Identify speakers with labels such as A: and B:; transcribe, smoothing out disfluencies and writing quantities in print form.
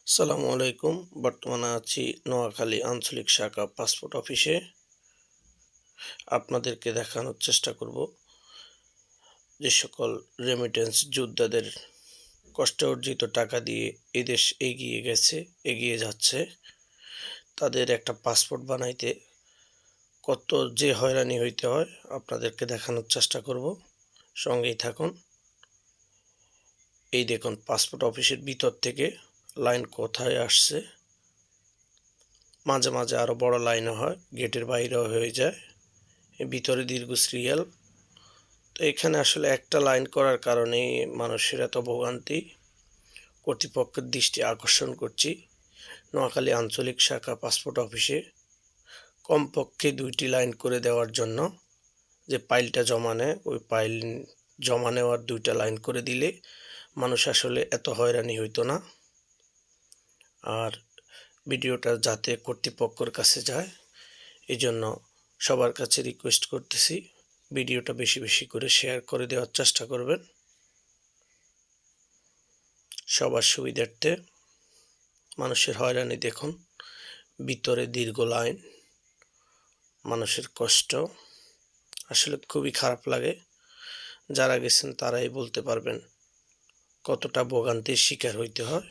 A: আসসালামু আলাইকুম। বর্তমানে আছি নোয়াখালী আঞ্চলিক শাখা পাসপোর্ট অফিসে। আপনাদেরকে দেখানোর চেষ্টা করব যে সকল রেমিটেন্স যোদ্ধাদের কষ্টে অর্জিত টাকা দিয়ে এদেশ এগিয়ে গেছে, এগিয়ে যাচ্ছে। তাদের একটা পাসপোর্ট বানাইতে কত যে হয়রানি হইতে হয় আপনাদেরকে দেখানোর চেষ্টা করব। সঙ্গেই থাকুন। এই দেখুন পাসপোর্ট অফিসের ভিতর থেকে লাইন কোথায় আসছে। মাঝে মাঝে আরও বড় লাইনও হয়, গেটের বাইরেও হয়ে যায়, ভিতরে দীর্ঘ সিরিয়াল। তো এখানে আসলে একটা লাইন করার কারণে মানুষের এত ভোগান্তি। কর্তৃপক্ষের দৃষ্টি আকর্ষণ করছি, নোয়াখালী আঞ্চলিক শাখা পাসপোর্ট অফিসে কমপক্ষে 2টি লাইন করে দেওয়ার জন্য। যে পাইলটা জমা নেয় ওই পাইল জমা নেওয়ার 2টা লাইন করে দিলে মানুষ আসলে এত হয়রানি হইতো না। আর ভিডিওটা যাতে কর্তৃপক্ষের কাছে যায় এই জন্য সবার কাছে রিকোয়েস্ট করতেছি, ভিডিওটা বেশি বেশি করে শেয়ার করে দেওয়ার চেষ্টা করবেন সবার সুবিধার্থে। মানুষের হয়রানি দেখুন, ভিতরে দীর্ঘ লাইন, মানুষের কষ্ট আসলে খুবই খারাপ লাগে। যারা গেছেন তারাই বলতে পারবেন কতটা ভোগান্তির শিকার হইতে হয়।